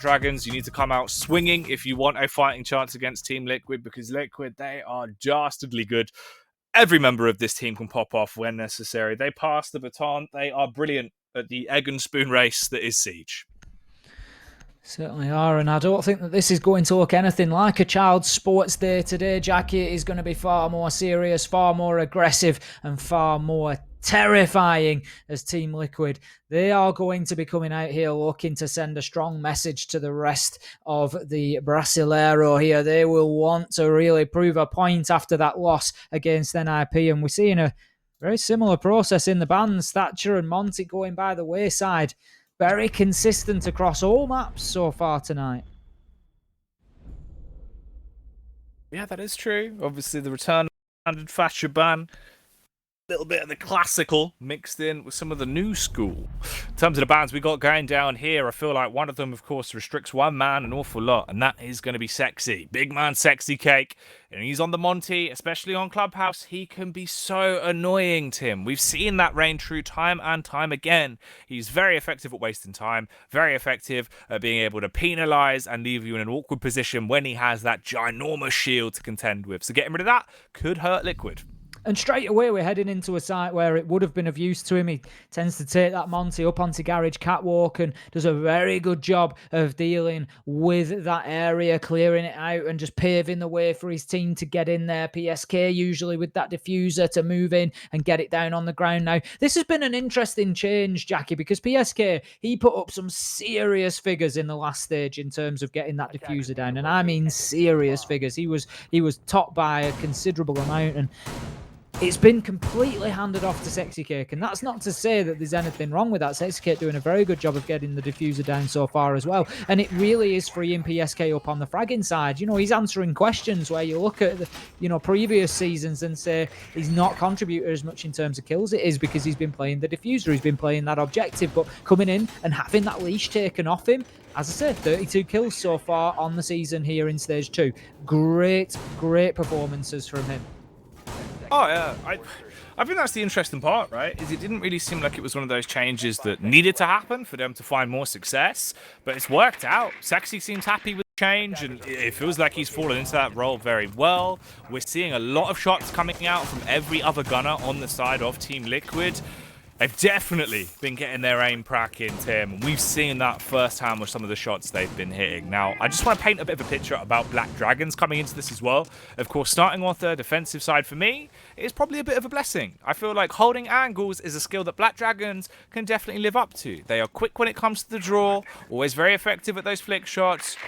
Dragons, you need to come out swinging if you want a fighting chance against Team Liquid, because Liquid, they are dastardly good. Every member of this team can pop off when necessary. They pass the baton. They are brilliant at the egg and spoon race that is Siege. Certainly are, and I don't think that this is going to look anything like a child's sports day today, Jackie. It is going to be far more serious, far more aggressive, and far more terrifying as Team Liquid. They are going to be coming out here looking to send a strong message to the rest of the Brasileirão here. They will want to really prove a point after that loss against NIP, and we're seeing a very similar process in the bands. Thatcher and Monty going by the wayside. Very consistent across all maps so far tonight. Yeah, that is true. Obviously, the return of Thatcher ban. A little bit of the classical mixed in with some of the new school. In terms of the bans we got going down here, I feel like one of them, of course, restricts one man an awful lot, and that is going to be Sexy. Big man Sexy Cake. And he's on the Monty, especially on Clubhouse. He can be so annoying, Tim. We've seen that reign true time and time again. He's very effective at wasting time, very effective at being able to penalise and leave you in an awkward position when he has that ginormous shield to contend with. So getting rid of that could hurt Liquid. And straight away, we're heading into a site where it would have been of use to him. He tends to take that Monty up onto Garage Catwalk and does a very good job of dealing with that area, clearing it out and just paving the way for his team to get in there. PSK usually with that diffuser to move in and get it down on the ground. Now, this has been an interesting change, Jackie, because PSK, he put up some serious figures in the last stage in terms of getting that diffuser down. And I mean serious figures. He was topped by a considerable amount, and it's been completely handed off to Sexy Cake, and that's not to say that there's anything wrong with that. Sexy Cake doing a very good job of getting the diffuser down so far as well, and it really is freeing PSK up on the fragging side. You know, he's answering questions where you look at the, previous seasons and say he's not contributed as much in terms of kills. It is because he's been playing the diffuser, he's been playing that objective, but coming in and having that leash taken off him, as I said, 32 kills so far on the season here in Stage 2. Great performances from him. Oh, yeah. I think that's the interesting part, right? Is it didn't really seem like it was one of those changes that needed to happen for them to find more success, but it's worked out. Sexy seems happy with the change, and it feels like he's fallen into that role very well. We're seeing a lot of shots coming out from every other gunner on the side of Team Liquid. They've definitely been getting their aim prac in, Tim, and we've seen that firsthand with some of the shots they've been hitting. Now, I just want to paint a bit of a picture about Black Dragons coming into this as well. Of course, starting off the defensive side for me is probably a bit of a blessing. I feel like holding angles is a skill that Black Dragons can definitely live up to. They are quick when it comes to the draw, always very effective at those flick shots.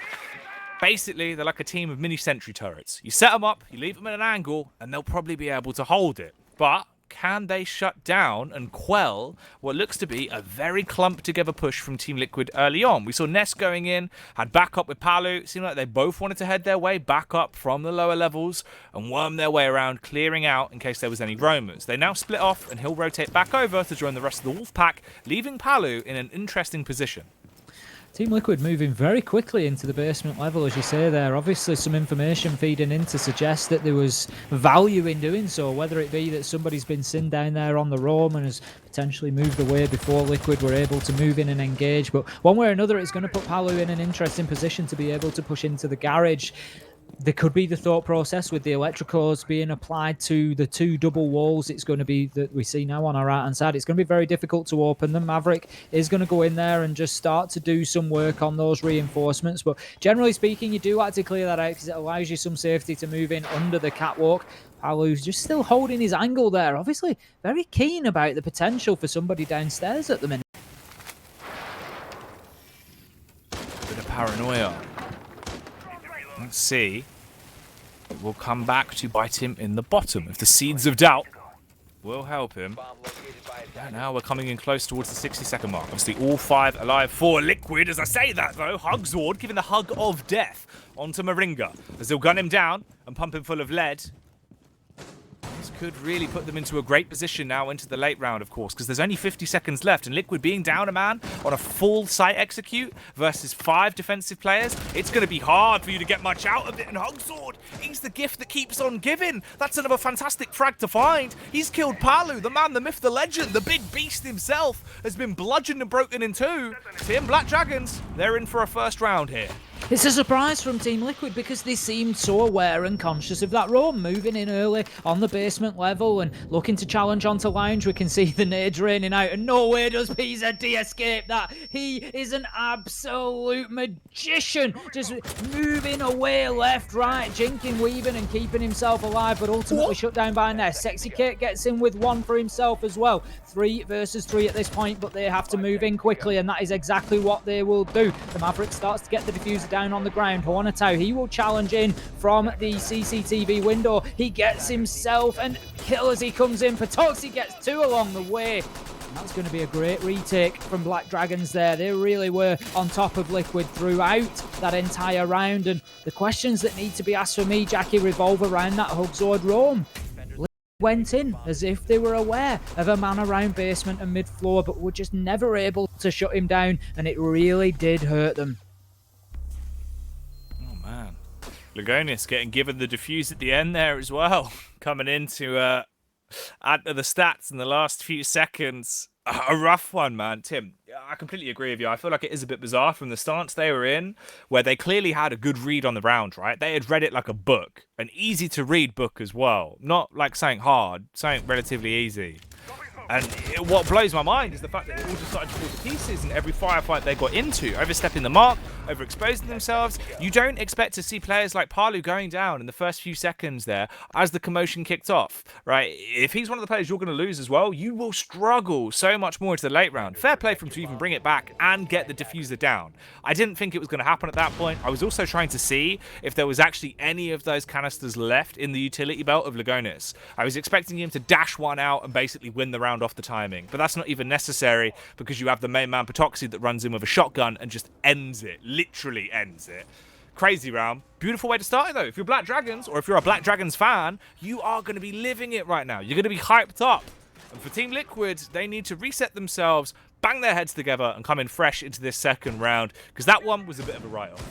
Basically, they're like a team of mini sentry turrets. You set them up, you leave them at an angle, and they'll probably be able to hold it. But can they shut down and quell what looks to be a very clumped together push from Team Liquid early on? We saw Ness going in, had backup with Palu. It seemed like they both wanted to head their way back up from the lower levels and worm their way around, clearing out in case there was any roamers. They now split off, and he'll rotate back over to join the rest of the Wolf Pack, leaving Palu in an interesting position. Team Liquid moving very quickly into the basement level, as you say there. Obviously some information feeding in to suggest that there was value in doing so, whether it be that somebody's been seen down there on the roam and has potentially moved away before Liquid were able to move in and engage. But one way or another, it's going to put Palu in an interesting position to be able to push into the garage. There could be the thought process with the electricals being applied to the two double walls. It's going to be that we see now on our right hand side. It's going to be very difficult to open them. Maverick is going to go in there and just start to do some work on those reinforcements. But generally speaking, you do like to clear that out because it allows you some safety to move in under the catwalk. Palu's just still holding his angle there. Obviously very keen about the potential for somebody downstairs at the minute. Bit of paranoia. Let's see. It will come back to bite him in the bottom. If the seeds of doubt will help him. Yeah, now we're coming in close towards the 60-second mark. Obviously, all 5 alive for Liquid. As I say that, though, Hugzord giving the hug of death onto Moringa as they'll gun him down and pump him full of lead. This could really put them into a great position now into the late round, of course, because there's only 50 seconds left, and Liquid being down a man on a full site execute versus 5 defensive players, it's going to be hard for you to get much out of it. And Hugsword, he's the gift that keeps on giving. That's another fantastic frag to find. He's killed Palu, the man, the myth, the legend, the big beast himself has been bludgeoned and broken in two. Team Black Dragons, they're in for a first round here. It's a surprise from Team Liquid because they seemed so aware and conscious of that roam, moving in early on the basement level and looking to challenge onto Lounge. We can see the nades raining out, and no way does PZD escape that. He is an absolute magician, just moving away left, right, jinking, weaving and keeping himself alive, but ultimately shut down by Ness. Sexy Kate gets in with one for himself as well. 3 versus 3 at this point, but they have to move in quickly, and that is exactly what they will do. The Maverick starts to get the diffuser down on the ground. Hornatau, he will challenge in from the CCTV window. He gets himself and kill as he comes in. Patoxy gets 2 along the way. And that's going to be a great retake from Black Dragons there. They really were on top of Liquid throughout that entire round. And the questions that need to be asked for me, Jackie, revolve around that Hugsword roam. Went in as if they were aware of a man around basement and mid-floor, but were just never able to shut him down, and it really did hurt them. Oh man, Lagonius getting given the diffuse at the end there as well, coming in to add to the stats in the last few seconds. A rough one, man. Tim, I completely agree with you. I feel like it is a bit bizarre from the stance they were in, where they clearly had a good read on the round, right? They had read it like a book, an easy to read book as well. Not like something hard, something relatively easy. And what blows my mind is the fact that it all just started to fall to pieces in every firefight they got into, overstepping the mark, overexposing themselves. You don't expect to see players like Palu going down in the first few seconds there as the commotion kicked off, right? If he's one of the players you're going to lose as well, you will struggle so much more into the late round. Fair play for him to even bring it back and get the diffuser down. I didn't think it was going to happen at that point. I was also trying to see if there was actually any of those canisters left in the utility belt of Lagonius. I was expecting him to dash one out and basically win the round off the timing, but that's not even necessary because you have the main man Patoxy that runs in with a shotgun and just ends it, literally ends it. Crazy round. Beautiful way to start it though. If you're Black Dragons, or if you're a Black Dragons fan, you are going to be living it right now. You're going to be hyped up. And for Team Liquid, they need to reset themselves, bang their heads together and come in fresh into this second round, because that one was a bit of a write-off.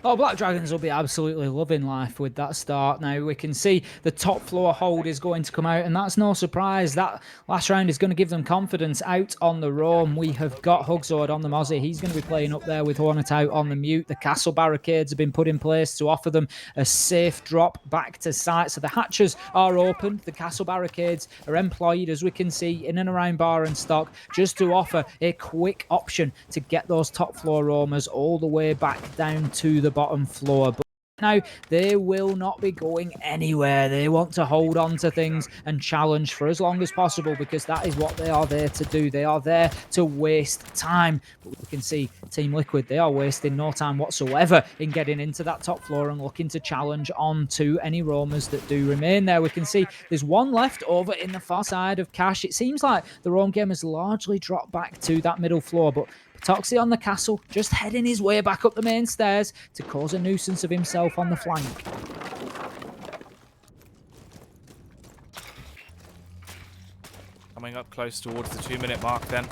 Oh, Black Dragons will be absolutely loving life with that start. Now, we can see the top floor hold is going to come out, and that's no surprise. That last round is going to give them confidence out on the roam. We have got Hugsword on the Mozzie. He's going to be playing up there with Hornatau on the mute. The castle barricades have been put in place to offer them a safe drop back to site. So the hatches are open. The castle barricades are employed, as we can see, in and around bar and stock, just to offer a quick option to get those top floor roamers all the way back down to the bottom floor. But now they will not be going anywhere. They want to hold on to things and challenge for as long as possible, because that is what they are there to do. They are there to waste time. But we can see Team Liquid, they are wasting no time whatsoever in getting into that top floor and looking to challenge on to any roamers that do remain there. We can see there's one left over in the far side of Cash. It seems like the roam game has largely dropped back to that middle floor, but Patoxy on the castle, just heading his way back up the main stairs to cause a nuisance of himself on the flank. Coming up close towards the 2-minute mark then.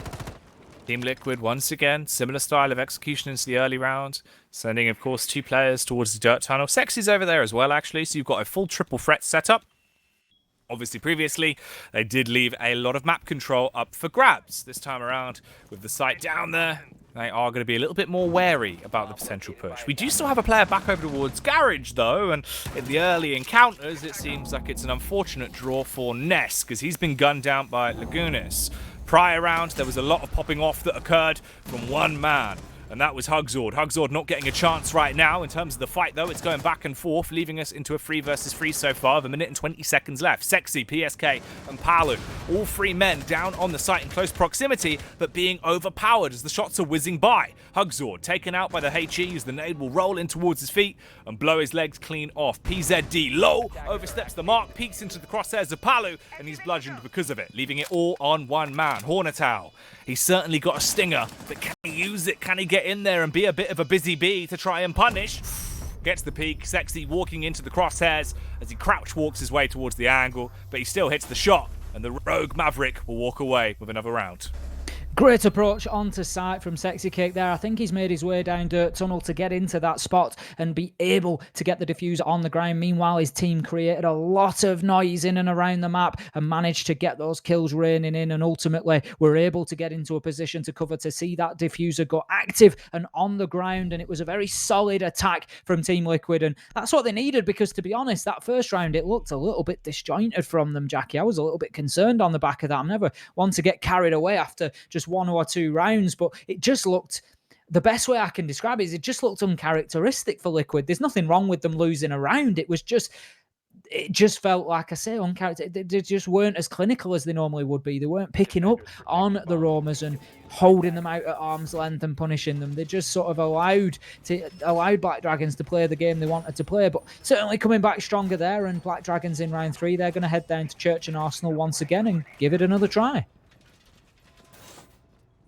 Team Liquid, once again, similar style of execution into the early round. Sending, of course, 2 players towards the dirt tunnel. Sexy's over there as well, actually, so you've got a full triple threat setup. Obviously, previously, they did leave a lot of map control up for grabs. This time around, with the site down there, they are going to be a little bit more wary about the potential push. We do still have a player back over towards Garage, though, and in the early encounters, it seems like it's an unfortunate draw for Ness, because he's been gunned down by Lagunis. Prior round, there was a lot of popping off that occurred from one man, and that was Hugsword. Hugsword not getting a chance right now in terms of the fight, though. It's going back and forth, leaving us into a 3 versus 3 so far, with 1 minute and 20 seconds left. Sexy, PSK, and Palu, all 3 men down on the site in close proximity, but being overpowered as the shots are whizzing by. Hugsword taken out by the HE as the nade will roll in towards his feet and blow his legs clean off. PZD low, oversteps the mark, peeks into the crosshairs of Palu, and he's bludgeoned because of it, leaving it all on one man. Hornatau, he's certainly got a stinger, but can he use it? Can he get in there and be a bit of a busy bee to try and punish? gets the peak. Sexy walking into the crosshairs as he crouch walks his way towards the angle, but he still hits the shot, and the rogue Maverick will walk away with another round. Great approach onto site from Sexy Cake there. I think he's made his way down Dirt Tunnel to get into that spot and be able to get the diffuser on the ground. Meanwhile, his team created a lot of noise in and around the map and managed to get those kills raining in, and ultimately were able to get into a position to cover to see that diffuser go active and on the ground, and it was a very solid attack from Team Liquid, and that's what they needed, because to be honest, that first round, it looked a little bit disjointed from them, Jackie. I was a little bit concerned on the back of that. I'm never one to get carried away after just 1 or 2 rounds, but it just looked, the best way I can describe it is it just looked uncharacteristic for Liquid. There's nothing wrong with them losing a round. It just felt, like I say, uncharacteristic. They just weren't as clinical as they normally would be. They weren't picking up on the roamers and holding them out at arm's length and punishing them. They just sort of allowed Black Dragons to play the game they wanted to play, but certainly coming back stronger there. And Black Dragons in round 3, they're going to head down to Church and Arsenal once again and give it another try.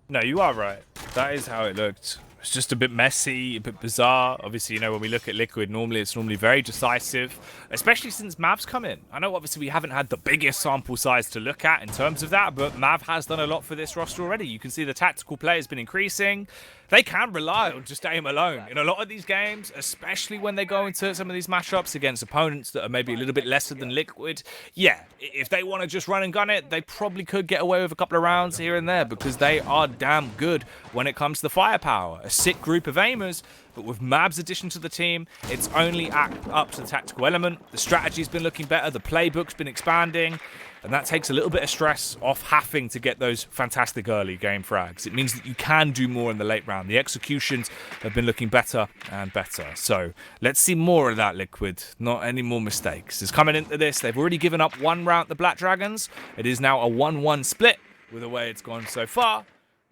No, you are right. That is how it looked. It's just a bit messy, a bit bizarre. Obviously, you know, when we look at Liquid, it's normally very decisive, especially since Mav's come in. I know, obviously, we haven't had the biggest sample size to look at in terms of that, but Mav has done a lot for this roster already. You can see the tactical play has been increasing. They can rely on just aim alone in a lot of these games, especially when they go into some of these matchups against opponents that are maybe a little bit lesser than Liquid. Yeah, if they want to just run and gun it, they probably could get away with a couple of rounds here and there, because they are damn good when it comes to the firepower. A sick group of aimers, but with Mav's addition to the team, it's only up to the tactical element. The strategy's been looking better, the playbook's been expanding, and that takes a little bit of stress off having to get those fantastic early game frags. It means that you can do more in the late round. The executions have been looking better and better. So let's see more of that, Liquid. Not any more mistakes. It's coming into this. They've already given up 1 round, the Black Dragons. It is now a 1-1 split with the way it's gone so far.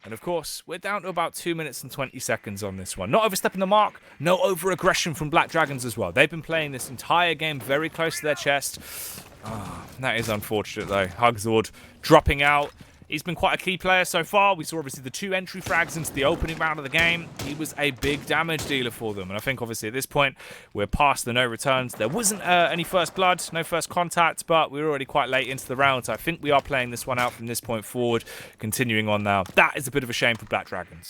And of course, we're down to about 2 minutes and 20 seconds on this one. Not overstepping the mark, no over-aggression from Black Dragons as well. They've been playing this entire game very close to their chest. Oh, that is unfortunate though. Hugzord dropping out. He's been quite a key player so far. We saw obviously the 2 entry frags into the opening round of the game. He was a big damage dealer for them. And I think obviously at this point, we're past the no returns. There wasn't any first blood, no first contact, but we were already quite late into the round. So I think we are playing this one out from this point forward. Continuing on now. That is a bit of a shame for Black Dragons.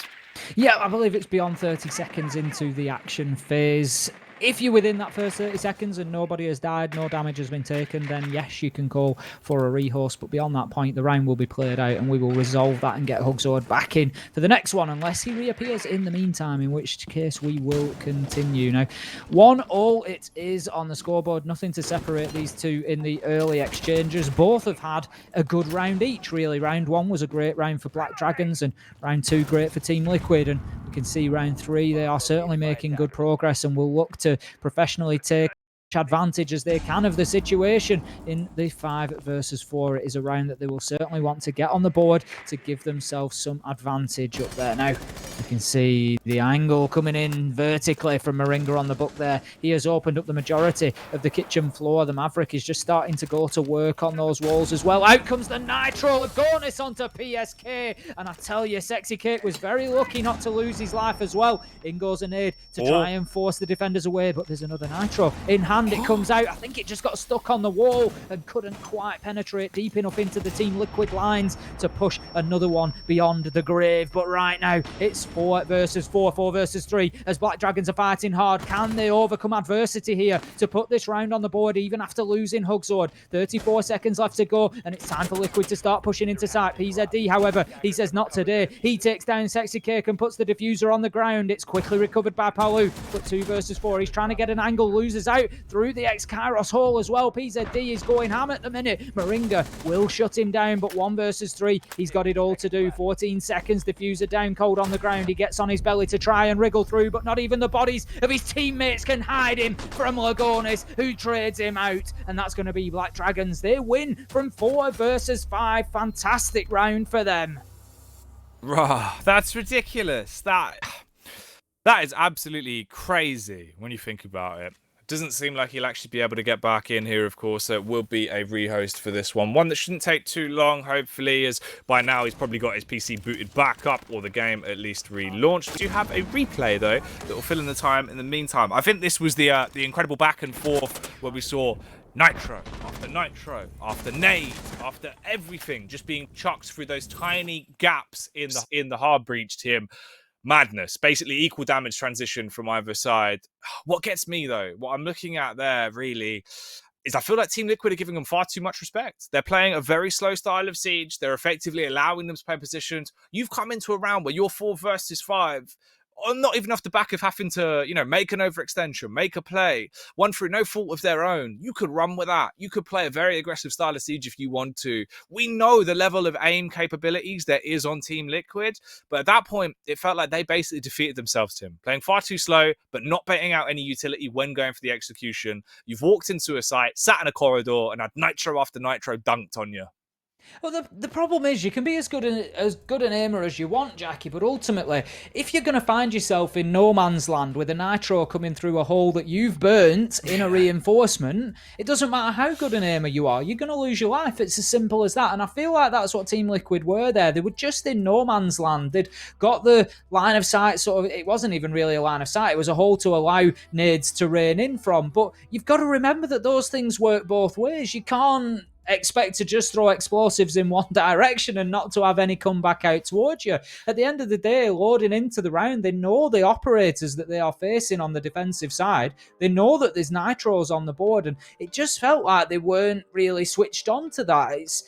Yeah, I believe it's beyond 30 seconds into the action phase. If you're within that first 30 seconds and nobody has died, no damage has been taken, then yes, you can call for a rehost. But beyond that point, the round will be played out and we will resolve that and get Hugzord back in for the next one, unless he reappears in the meantime, in which case we will continue. Now, 1-1 it is on the scoreboard. Nothing to separate these two in the early exchanges. Both have had a good round each, really. Round 1 was a great round for Black Dragons and round 2 great for Team Liquid. And we can see round 3, they are certainly making good progress and will look to professionally take advantage as they can of the situation in the 5 versus 4. It is a round that they will certainly want to get on the board to give themselves some advantage up there. Now, you can see the angle coming in vertically from Moringa on the book there. He has opened up the majority of the kitchen floor. The Maverick is just starting to go to work on those walls as well. Out comes the Nitro Agonis onto PSK. And I tell you, Sexy Cake was very lucky not to lose his life as well. In goes a nade to try and force the defenders away, but there's another Nitro in hand. It comes out. I think it just got stuck on the wall and couldn't quite penetrate deep enough into the Team Liquid lines to push another one beyond the grave. But right now, it's 4 versus 4, 4 versus 3, as Black Dragons are fighting hard. Can they overcome adversity here to put this round on the board, even after losing Hugzord? 34 seconds left to go, and it's time for Liquid to start pushing into sight. PZD, however, he says not today. He takes down Sexy Cake and puts the diffuser on the ground. It's quickly recovered by Palu, but 2 versus 4. He's trying to get an angle, loses out through the X-Kairos hole as well. PZD is going ham at the minute. Moringa will shut him down, but 1 versus 3. He's got it all to do. 14 seconds, diffuser down cold on the ground. He gets on his belly to try and wriggle through, but not even the bodies of his teammates can hide him from Lagonis, who trades him out. And that's going to be Black Dragons. They win from 4 versus 5. Fantastic round for them. Rah, that's ridiculous. That is absolutely crazy when you think about it. Doesn't seem like he'll actually be able to get back in here, of course. So it will be a rehost for this one that shouldn't take too long, hopefully, as by now he's probably got his PC booted back up, or the game at least relaunched. We do have a replay, though, that will fill in the time in the meantime. I think this was the incredible back and forth where we saw Nitro after nade after everything just being chucked through those tiny gaps in the hard breach team. Madness, basically equal damage transition from either side. What gets me, though, what I'm looking at there really is I feel like Team Liquid are giving them far too much respect. They're playing a very slow style of Siege. They're effectively allowing them to play positions. You've come into a round where you're 4 versus 5, or not even off the back of having to, make an overextension, make a play, one through no fault of their own. You could run with that. You could play a very aggressive style of Siege if you want to. We know the level of aim capabilities there is on Team Liquid, but at that point, it felt like they basically defeated themselves, Tim. Playing far too slow, but not baiting out any utility when going for the execution. You've walked into a site, sat in a corridor, and had Nitro after Nitro dunked on you. Well, the problem is you can be as good an aimer as you want, Jackie, but ultimately, if you're going to find yourself in no man's land with a Nitro coming through a hole that you've burnt in a reinforcement, it doesn't matter how good an aimer you are, you're going to lose your life. It's as simple as that, and I feel like that's what Team Liquid were there. They were just in no man's land. They'd got the line of sight, it wasn't even really a line of sight, it was a hole to allow nades to rain in from, but you've got to remember that those things work both ways. You can't expect to just throw explosives in one direction and not to have any comeback out towards you. At the end of the day, loading into the round, they know the operators that they are facing on the defensive side. They know that there's nitros on the board, and it just felt like they weren't really switched on to that. It's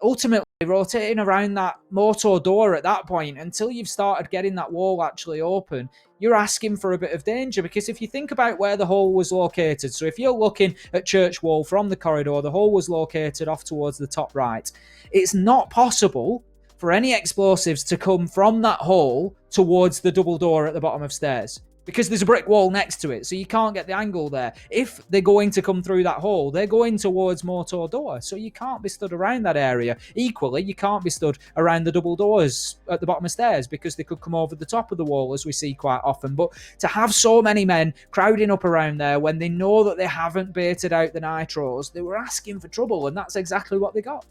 ultimately rotating around that motor door at that point until you've started getting that wall actually open. You're asking for a bit of danger, because if you think about where the hole was located, so if you're looking at Church Wall from the corridor, the hole was located off towards the top right. It's not possible for any explosives to come from that hole towards the double door at the bottom of stairs, because there's a brick wall next to it, so you can't get the angle there. If they're going to come through that hole, they're going towards motor door, so you can't be stood around that area. Equally, you can't be stood around the double doors at the bottom of stairs, because they could come over the top of the wall, as we see quite often. But to have so many men crowding up around there when they know that they haven't baited out the nitros, they were asking for trouble, and that's exactly what they got.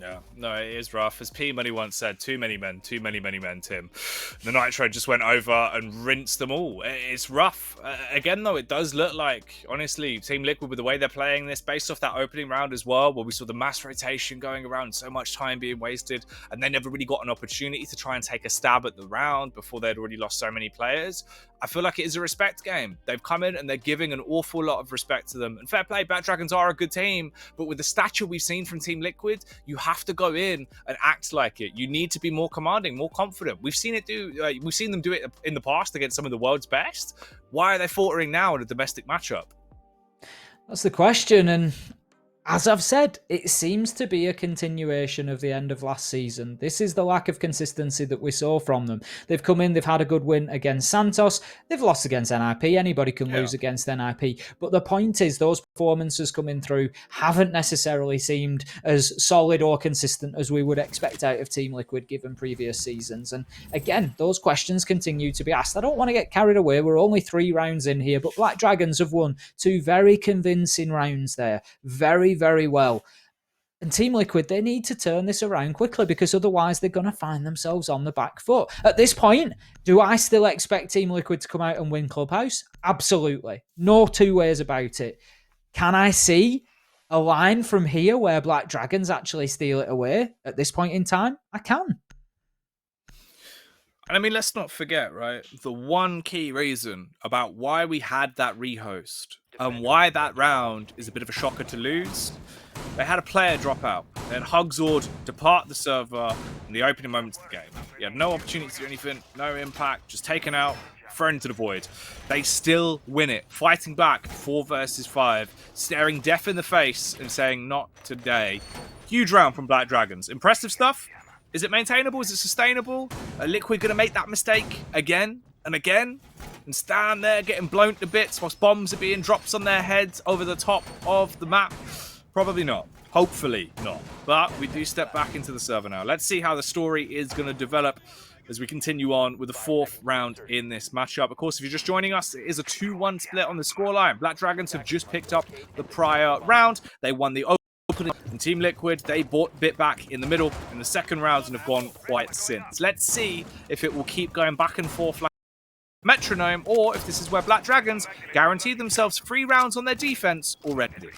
Yeah, no, it is rough. As P Money once said, too many men, Tim. The Nitro just went over and rinsed them all. It's rough. Again, though, it does look like, honestly, Team Liquid, with the way they're playing this, based off that opening round as well, where we saw the mass rotation going around, so much time being wasted, and they never really got an opportunity to try and take a stab at the round before they'd already lost so many players. I feel like it is a respect game. They've come in and they're giving an awful lot of respect to them. And fair play, Black Dragons are a good team, but with the stature we've seen from Team Liquid, you have to go in and act like it. You need to be more commanding, more confident. We've seen them do it in the past against some of the world's best. Why are they faltering now in a domestic matchup? That's the question, and as I've said, it seems to be a continuation of the end of last season. This is the lack of consistency that we saw from them. They've come in, they've had a good win against Santos, they've lost against NIP, anybody can lose against NIP, but the point is those performances coming through haven't necessarily seemed as solid or consistent as we would expect out of Team Liquid given previous seasons. And again, those questions continue to be asked. I don't want to get carried away, we're only 3 rounds in here, but Black Dragons have won 2 very convincing rounds there. Very well. And Team Liquid, they need to turn this around quickly, because otherwise they're going to find themselves on the back foot. At this point, do I still expect Team Liquid to come out and win Clubhouse? Absolutely. No 2 ways about it. Can I see a line from here where Black Dragons actually steal it away at this point in time? I can. And I mean, let's not forget, right, the one key reason about why we had that rehost and why that round is a bit of a shocker to lose. They had a player drop out. They had Hugzord depart the server in the opening moments of the game. He had no opportunity to do anything, no impact, just taken out, thrown into the void. They still win it, fighting back 4 versus 5, staring death in the face and saying, not today. Huge round from Black Dragons. Impressive stuff. Is it maintainable? Is it sustainable? Are Liquid going to make that mistake again and again and stand there getting blown to bits whilst bombs are being dropped on their heads over the top of the map? Probably not. Hopefully not. But we do step back into the server now. Let's see how the story is going to develop as we continue on with the 4th round in this matchup. Of course, if you're just joining us, it is a 2-1 split on the scoreline. Black Dragons have just picked up the prior round. They won the opening, and Team Liquid, they bit back in the middle in the second round and have gone quite since. Let's see if it will keep going back and forth like metronome, or if this is where Black Dragons guarantee themselves 3 rounds on their defense already.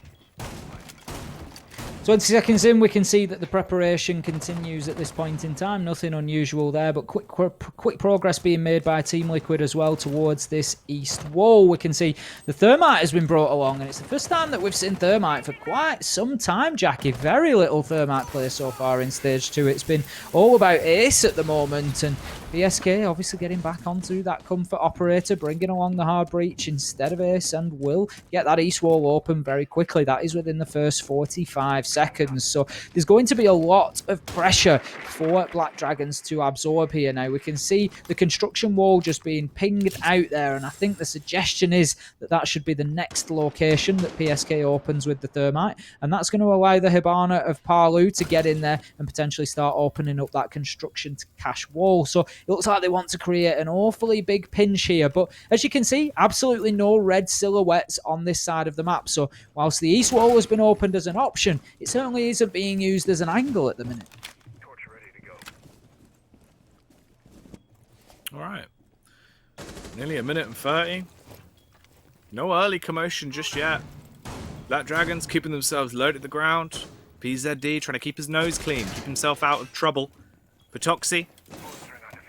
20 seconds in, we can see that the preparation continues at this point in time. Nothing unusual there, but quick progress being made by Team Liquid as well towards this east wall. We can see the Thermite has been brought along, and it's the first time that we've seen Thermite for quite some time, Jackie. Very little Thermite play so far in Stage 2. It's been all about Ace at the moment, and PSK obviously getting back onto that comfort operator, bringing along the hard breach instead of Ace, and will get that east wall open very quickly. That is within the first 45 seconds. So there's going to be a lot of pressure for Black Dragons to absorb here. Now we can see the construction wall just being pinged out there, and I think the suggestion is that that should be the next location that PSK opens with the Thermite, and that's going to allow the Hibana of Parlu to get in there and potentially start opening up that construction to cache wall. So it looks like they want to create an awfully big pinch here, but as you can see, absolutely no red silhouettes on this side of the map. So whilst the east wall has been opened as an option, it certainly isn't being used as an angle at the minute. All right, nearly a minute and 30. No early commotion just yet. Black Dragons keeping themselves low to the ground. PZD trying to keep his nose clean, keep himself out of trouble. Patoxy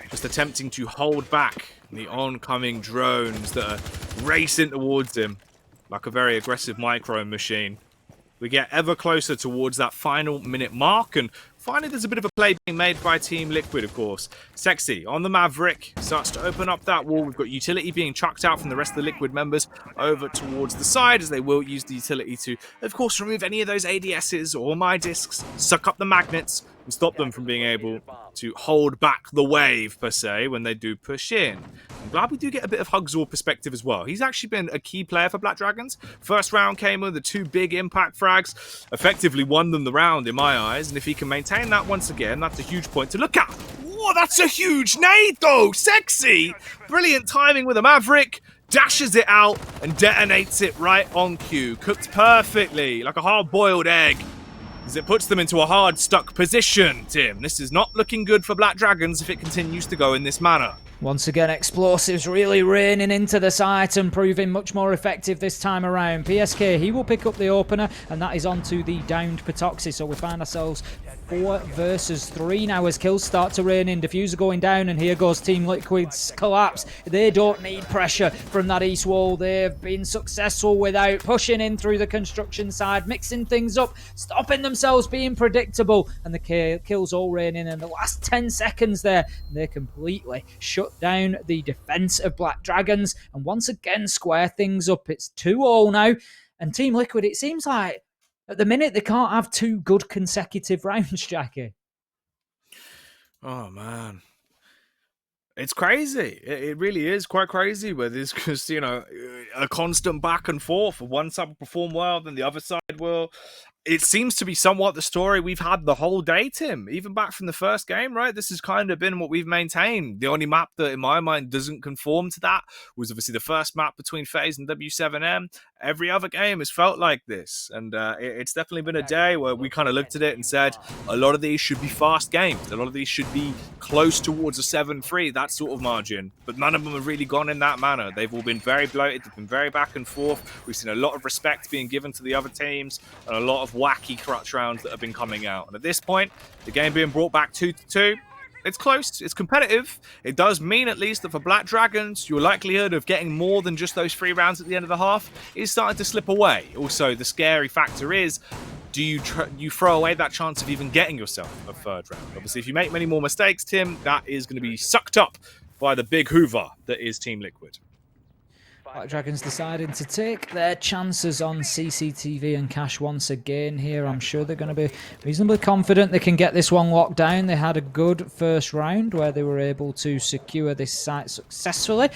just attempting to hold back the oncoming drones that are racing towards him like a very aggressive micro machine. We get ever closer towards that final minute mark, and finally there's a bit of a play being made by Team Liquid, of course. Sexy on the Maverick starts to open up that wall. We've got utility being chucked out from the rest of the Liquid members over towards the side, as they will use the utility to, of course, remove any of those ADSs or my discs, suck up the magnets, and stop them from being able to hold back the wave, per se, when they do push in. I'm glad we do get a bit of Hugzor perspective as well. He's actually been a key player for Black Dragons. First round came with the 2 big impact frags, effectively won them the round in my eyes, and if he can maintain that once again, that's a huge point to look at. Whoa, that's a huge nade though! Sexy! Brilliant timing with a Maverick, dashes it out and detonates it right on cue. Cooked perfectly, like a hard-boiled egg, as it puts them into a hard stuck position. Tim, this is not looking good for Black Dragons if it continues to go in this manner. Once again, explosives really raining into the site and proving much more effective this time around. PSK, he will pick up the opener, and that is onto the downed Patoxy. So we find ourselves 4 versus 3 now as kills start to rain in. Diffuser going down, and here goes Team Liquid's collapse. They don't need pressure from that east wall. They've been successful without pushing in through the construction side, mixing things up, stopping themselves being predictable, and the kills all raining in the last 10 seconds there. They completely shut down the defense of Black Dragons and once again square things up. It's 2-2 now, and Team Liquid, it seems like at the minute they can't have 2 good consecutive rounds, Jackie. Oh man, it's crazy. It really is quite crazy where there's just, you know, a constant back and forth. One side will perform well, then the other side will. It seems to be somewhat the story we've had the whole day, Tim. Even back from the first game, right? This has kind of been what we've maintained. The only map that, in my mind, doesn't conform to that was obviously the first map between FaZe and W7M. Every other game has felt like this. And it's definitely been a day where we kind of looked at it and said, a lot of these should be fast games. A lot of these should be close towards a 7-3, that sort of margin. But none of them have really gone in that manner. They've all been very bloated. They've been very back and forth. We've seen a lot of respect being given to the other teams and a lot of wacky crutch rounds that have been coming out. And at this point, the game being brought back 2-2, it's close, it's competitive. It does mean at least that for Black Dragons, your likelihood of getting more than just those 3 rounds at the end of the half is starting to slip away. Also, the scary factor is, do you throw away that chance of even getting yourself a 3rd round? Obviously, if you make many more mistakes, Tim, that is going to be sucked up by the big hoover that is Team Liquid. Black Dragons deciding to take their chances on CCTV and cash once again here. I'm sure they're going to be reasonably confident they can get this one locked down. They had a good first round where they were able to secure this site successfully.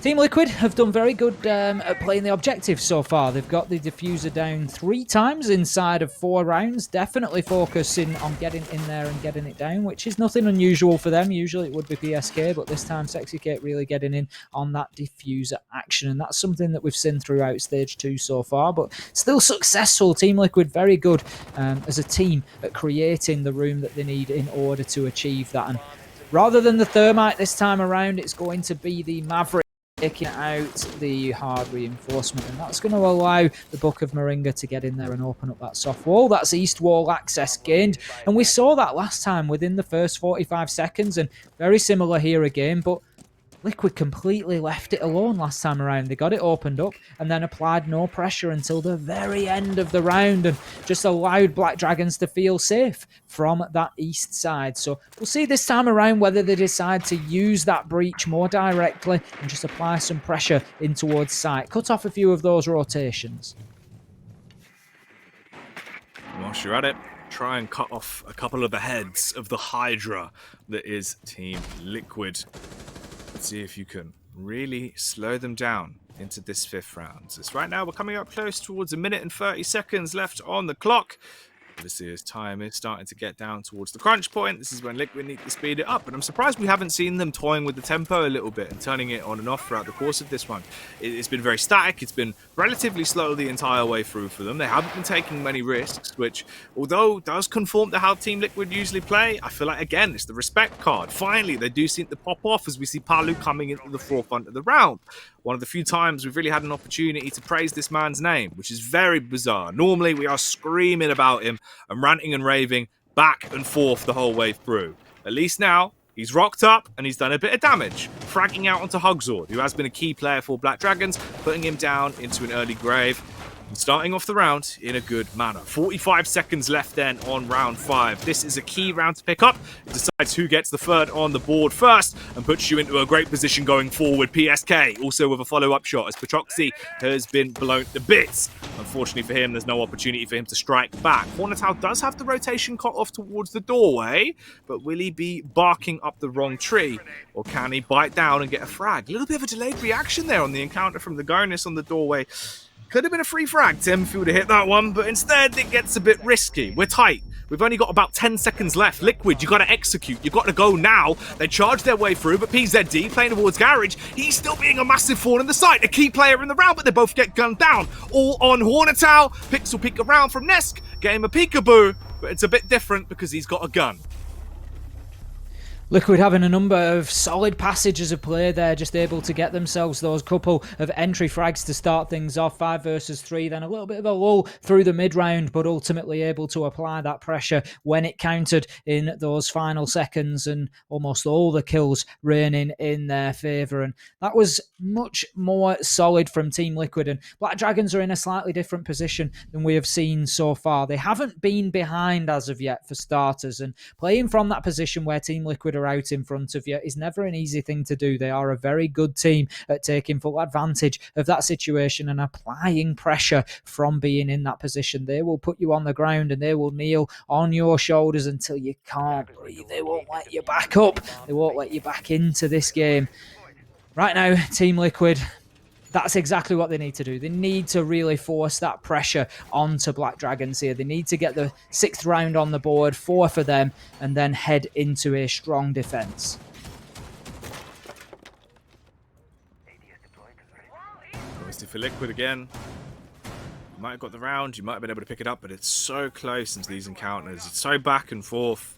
Team Liquid have done very good at playing the objectives so far. They've got the diffuser down 3 times inside of 4 rounds, definitely focusing on getting in there and getting it down, which is nothing unusual for them. Usually it would be PSK, but this time Sexy Kate really getting in on that diffuser action, and that's something that we've seen throughout Stage 2 so far, but still successful. Team Liquid very good as a team at creating the room that they need in order to achieve that. And rather than the Thermite this time around, it's going to be the Maverick taking out the hard reinforcement, and that's going to allow the Book of Moringa to get in there and open up that soft wall. That's east wall access gained, and we saw that last time within the first 45 seconds, and very similar here again, but Liquid completely left it alone last time around. They got it opened up and then applied no pressure until the very end of the round and just allowed Black Dragons to feel safe from that east side. So we'll see this time around whether they decide to use that breach more directly and just apply some pressure in towards site. Cut off a few of those rotations. Whilst you're at it, try and cut off a couple of the heads of the Hydra that is Team Liquid. Let's see if you can really slow them down into this 5th round. So right now we're coming up close towards 1 minute and 30 seconds left on the clock. Obviously, as time is starting to get down towards the crunch point, this is when Liquid need to speed it up. And I'm surprised we haven't seen them toying with the tempo a little bit and turning it on and off throughout the course of this one. It's been very static. It's been relatively slow the entire way through for them. They haven't been taking many risks, which, although does conform to how Team Liquid usually play, I feel like, again, it's the respect card. Finally, they do seem to pop off as we see Palu coming into the forefront of the round. One of the few times we've really had an opportunity to praise this man's name, which is very bizarre. Normally, we are screaming about him and ranting and raving back and forth the whole way through. At least now, he's rocked up and he's done a bit of damage, fragging out onto Hugzord, who has been a key player for Black Dragons, putting him down into an early grave. And starting off the round in a good manner. 45 seconds left then on round 5. This is a key round to pick up. It decides who gets the 3rd on the board first and puts you into a great position going forward. PSK also with a follow-up shot as Patroxy has been blown to bits. Unfortunately for him, there's no opportunity for him to strike back. Hornetow does have the rotation cut off towards the doorway, but will he be barking up the wrong tree? Or can he bite down and get a frag? A little bit of a delayed reaction there on the encounter from the Garnis on the doorway. Could have been a free frag, Tim, if you would have hit that one, but instead it gets a bit risky. We're tight. We've only got about 10 seconds left. Liquid, you got to execute. You got to go now. They charge their way through, but PZD playing towards Garage. He's still being a massive thorn in the side. A key player in the round, but they both get gunned down. All on Hornetow. Pixel peek around from Nesk. Get him a peekaboo, but it's a bit different because he's got a gun. Liquid having a number of solid passages of play there, just able to get themselves those couple of entry frags to start things off. 5 versus 3, then a little bit of a lull through the mid-round, but ultimately able to apply that pressure when it counted in those final seconds, and almost all the kills raining in their favour. And that was much more solid from Team Liquid, and Black Dragons are in a slightly different position than we have seen so far. They haven't been behind as of yet, for starters, and playing from that position where Team Liquid are out in front of you is never an easy thing to do. They are a very good team at taking full advantage of that situation and applying pressure from being in that position. They will put you on the ground and they will kneel on your shoulders until you can't breathe. They won't let you back up. They won't let you back into this game. Right now, Team Liquid, that's exactly what they need to do. They need to really force that pressure onto Black Dragons here. They need to get the 6th round on the board, 4 for them, and then head into a strong defense. Obviously for Liquid again. You might have got the round, you might have been able to pick it up, but it's so close into these encounters. It's so back and forth.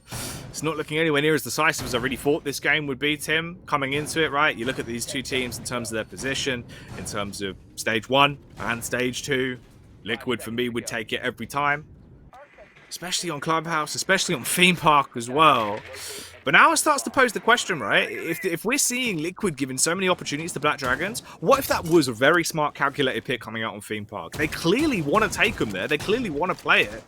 It's not looking anywhere near as decisive as I really thought this game would be, Tim, coming into it, right? You look at these two teams in terms of their position, in terms of Stage 1 and Stage 2. Liquid, for me, would take it every time. Especially on Clubhouse, especially on Theme Park as well. But now it starts to pose the question, right? If we're seeing Liquid giving so many opportunities to Black Dragons, what if that was a very smart calculated pick coming out on Theme Park? They clearly want to take them there. They clearly want to play it.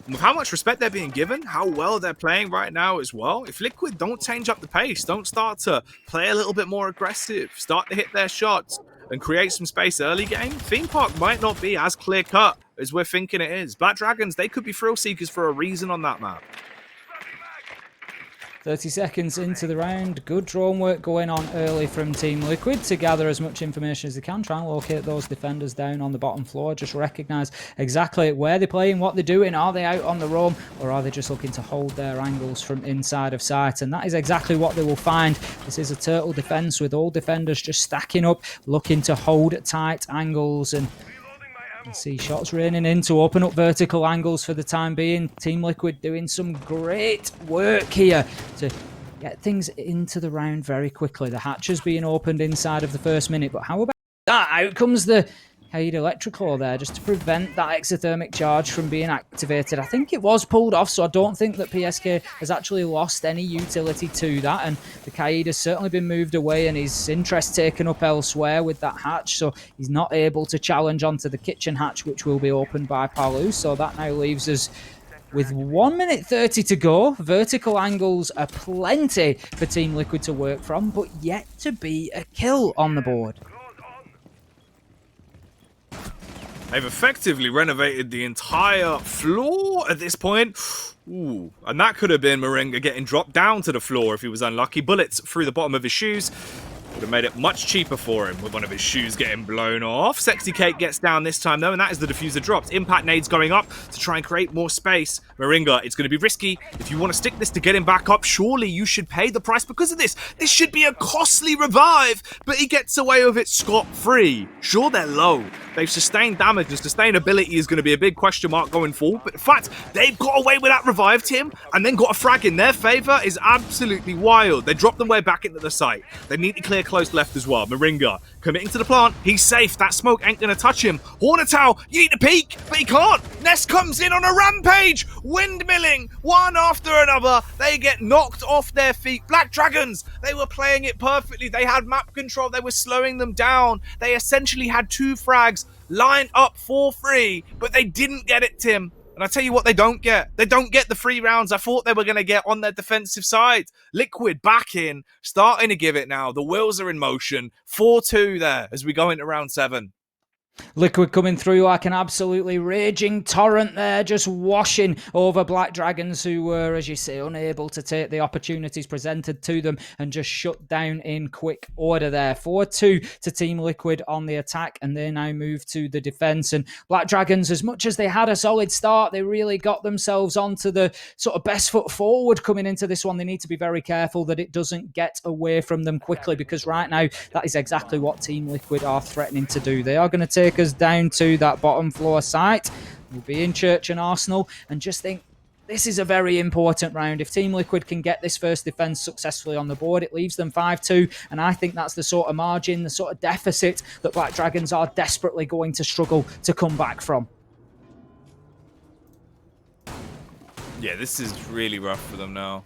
With how much respect they're being given, how well they're playing right now as well. If Liquid don't change up the pace, don't start to play a little bit more aggressive, start to hit their shots and create some space early game, Theme Park might not be as clear-cut as we're thinking it is. Black Dragons, they could be thrill seekers for a reason on that map. 30 seconds into the round. Good drone work going on early from Team Liquid to gather as much information as they can. Try and locate those defenders down on the bottom floor. Just recognise exactly where they're playing, what they're doing. Are they out on the roam, or are they just looking to hold their angles from inside of sight? And that is exactly what they will find. This is a turtle defence with all defenders just stacking up, looking to hold tight angles. And you see shots raining in to open up vertical angles for the time being. Team Liquid doing some great work here to get things into the round very quickly. The hatches being opened inside of the first minute, but how about that? Out comes the Kaid Electrical there just to prevent that exothermic charge from being activated. I think it was pulled off, so I don't think that PSK has actually lost any utility to that, and the Kaid has certainly been moved away and his interest taken up elsewhere with that hatch, so he's not able to challenge onto the kitchen hatch, which will be opened by Palu. So that now leaves us with 1 minute 30 to go. Vertical angles are plenty for Team Liquid to work from, but yet to be a kill on the board. They've effectively renovated the entire floor at this point. Ooh, and that could have been Moringa getting dropped down to the floor if he was unlucky. Bullets through the bottom of his shoes would have made it much cheaper for him with one of his shoes getting blown off. Sexy Cake gets down this time though, and that is the diffuser dropped. Impact nades going up to try and create more space. Moringa, it's going to be risky. If you want to stick this to get him back up, surely you should pay the price because of this. This should be a costly revive, but he gets away with it scot-free. Sure, they're low. They've sustained damage, and sustainability is going to be a big question mark going forward. But in fact, they've got away with that revive, Tim, and then got a frag in their favour is absolutely wild. They dropped them way back into the site. They need to clear close left as well. Moringa committing to the plant. He's safe. That smoke ain't going to touch him. Hornetow, you need to peek, but he can't. Nest comes in on a rampage. Windmilling one after another. They get knocked off their feet. Black Dragons, they were playing it perfectly. They had map control. They were slowing them down. They essentially had 2 frags lined up for free, but they didn't get it, Tim. And I tell you what they don't get. They don't get the 3 rounds I thought they were going to get on their defensive side. Liquid back in, starting to give it now. The wheels are in motion. 4-2 there as we go into round 7. Liquid coming through like an absolutely raging torrent there, just washing over Black Dragons, who were, as you say, unable to take the opportunities presented to them and just shut down in quick order there. 4-2 to Team Liquid on the attack, and they now move to the defense. And Black Dragons, as much as they had a solid start, they really got themselves onto the sort of best foot forward coming into this one. They need to be very careful that it doesn't get away from them quickly, because right now that is exactly what Team Liquid are threatening to do. They are going to take us down to that bottom floor site. We'll be in Church and Arsenal, and just think this is a very important round. If Team Liquid can get this first defense successfully on the board, it leaves them 5-2, and I think that's the sort of margin, the sort of deficit that Black Dragons are desperately going to struggle to come back from. Yeah, this is really rough for them now.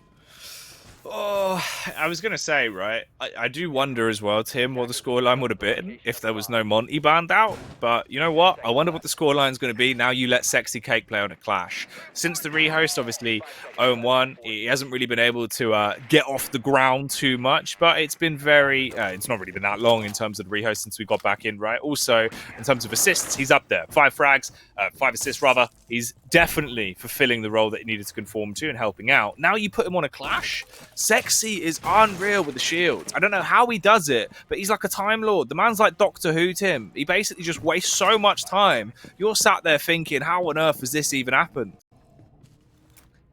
Oh, I was going to say, right, I do wonder as well, Tim, what the scoreline would have been if there was no Monty banned out. But you know what? I wonder what the scoreline's going to be now you let Sexy Cake play on a clash. Since the rehost, obviously, 0-1, he hasn't really been able to get off the ground too much. But it's been very, it's not really been that long in terms of the rehost since we got back in, right? Also, in terms of assists, he's up there. 5 frags, 5 assists rather. He's definitely fulfilling the role that he needed to conform to and helping out. Now you put him on a clash. Sexy is unreal with the shields. I don't know how he does it, but he's like a Time Lord. The man's like Doctor Who, Tim. He basically just wastes so much time. You're sat there thinking, how on earth has this even happened?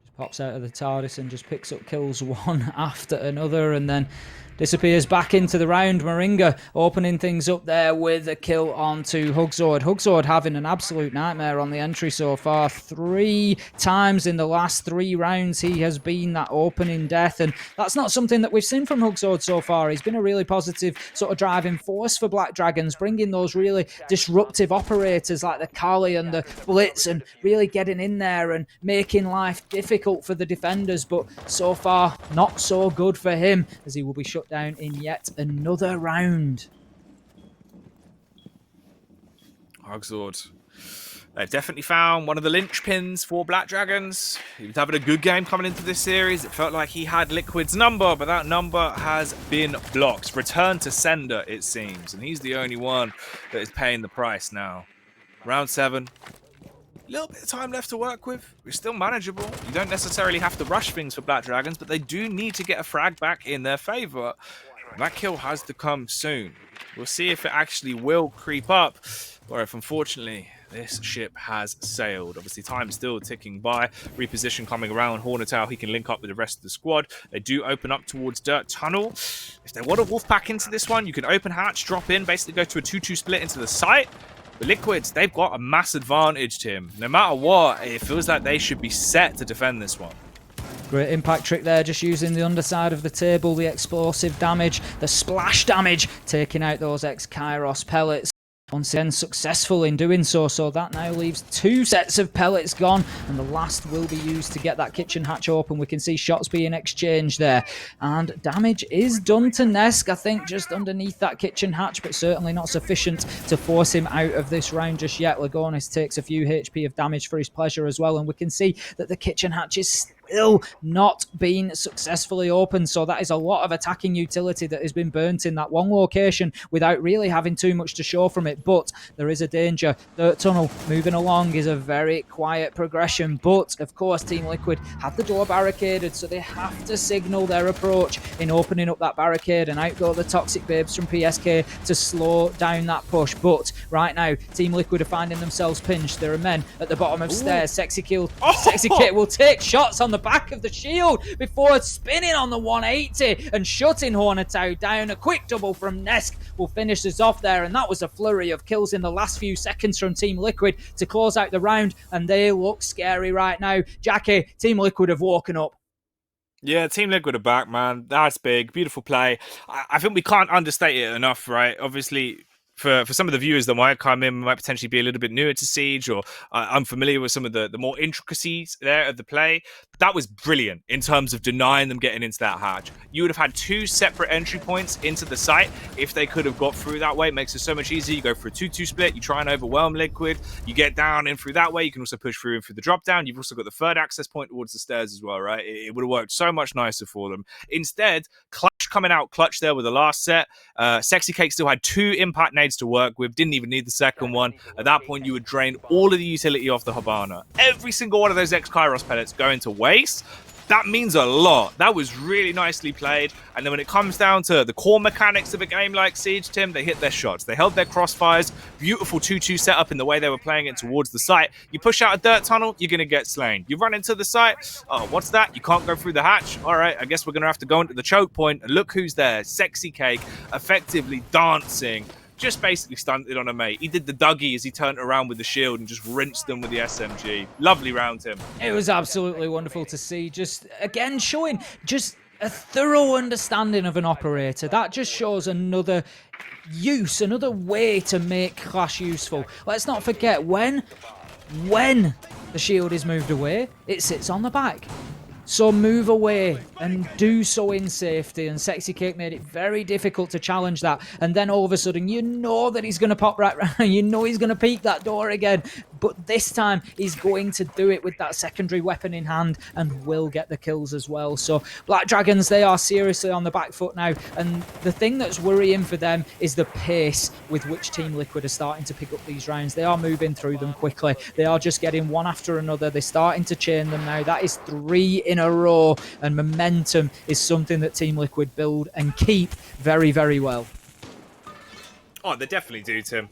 Just pops out of the TARDIS and just picks up kills one after another, and then disappears back into the round. Moringa opening things up there with a kill onto Hugzord. Hugzord having an absolute nightmare on the entry so far. 3 times in the last 3 rounds he has been that opening death, and that's not something that we've seen from Hugzord so far. He's been a really positive sort of driving force for Black Dragons, bringing those really disruptive operators like the Kali and the Blitz and really getting in there and making life difficult for the defenders, but so far not so good for him as he will be shut down in yet another round. Hugzord. They've definitely found one of the linchpins for Black Dragons. He was having a good game coming into this series. It felt like he had Liquid's number, but that number has been blocked. Return to sender, it seems. And he's the only one that is paying the price now. Round 7. A little bit of time left to work with. It's still manageable. You don't necessarily have to rush things for Black Dragons, but they do need to get a frag back in their favor. That kill has to come soon. We'll see if it actually will creep up, or if, unfortunately, this ship has sailed. Obviously, time is still ticking by. Reposition coming around. Hornetow, he can link up with the rest of the squad. They do open up towards Dirt Tunnel. If they want to wolf pack into this one, you can open hatch, drop in, basically go to a 2-2 split into the site. The Liquids, they've got a mass advantage, Tim. No matter what, it feels like they should be set to defend this one. Great impact trick there, just using the underside of the table, the explosive damage, the splash damage, taking out those ex-Kairos pellets. Once again, successful in doing so, so that now leaves 2 sets of pellets gone, and the last will be used to get that kitchen hatch open. We can see shots being exchanged there, and damage is done to Nesk, I think, just underneath that kitchen hatch, but certainly not sufficient to force him out of this round just yet. Lagonis takes a few HP of damage for his pleasure as well, and we can see that the kitchen hatch is still not been successfully opened, so that is a lot of attacking utility that has been burnt in that one location without really having too much to show from it. But there is a danger. Dirt Tunnel moving along is a very quiet progression, but of course Team Liquid have the door barricaded, so they have to signal their approach in opening up that barricade, and out go the Toxic Babes from PSK to slow down that push. But right now Team Liquid are finding themselves pinched. There are men at the bottom of stairs. Sexy Kit will take shots on the back of the shield before spinning on the 180 and shutting Hornetow down. A quick double from Nesk will finish us off there, and that was a flurry of kills in the last few seconds from Team Liquid to close out the round, and they look scary right now. Jackie, Team Liquid have woken up. Yeah, Team Liquid are back, man. That's big. Beautiful play. I think we can't understate it enough, right? Obviously, for some of the viewers that might come in, might potentially be a little bit newer to Siege or unfamiliar with some of the more intricacies there of the play. That was brilliant in terms of denying them getting into that hatch. You would have had 2 separate entry points into the site if they could have got through that way. It makes it so much easier. You go for a 2-2 split, you try and overwhelm Liquid, you get down in through that way. You can also push through and through the drop down. You've also got the third access point towards the stairs as well, right? It would have worked so much nicer for them. Instead, Clutch coming out clutch there with the last set. Sexy Cake still had 2 impact nades to work with, didn't even need the second one. At that point, you would drain all of the utility off the Habana. Every single one of those ex-Kairos pellets going to waste. That means a lot. That was really nicely played. And then when it comes down to the core mechanics of a game like Siege, Tim, they hit their shots. They held their crossfires. Beautiful 2-2 setup in the way they were playing it towards the site. You push out a dirt tunnel, you're going to get slain. You run into the site. Oh, what's that? You can't go through the hatch. All right, I guess we're going to have to go into the choke point. And look who's there. Sexy Cake, effectively dancing. Just basically stunted on a mate. He did the Dougie as he turned around with the shield and just rinsed them with the SMG. Lovely round, Tim. It was absolutely wonderful to see. Just, again, showing just a thorough understanding of an operator. That just shows another use, another way to make Clash useful. Let's not forget, when the shield is moved away, it sits on the back. So move away and do so in safety. And Sexy Cake made it very difficult to challenge that. And then all of a sudden, you know that he's going to pop right round. You know he's going to peek that door again. But this time, he's going to do it with that secondary weapon in hand and will get the kills as well. So Black Dragons, they are seriously on the back foot now. And the thing that's worrying for them is the pace with which Team Liquid are starting to pick up these rounds. They are moving through them quickly. They are just getting one after another. They're starting to chain them now. That is 3 in a row, and momentum is something that Team Liquid build and keep very, very well. Oh, they definitely do, Tim.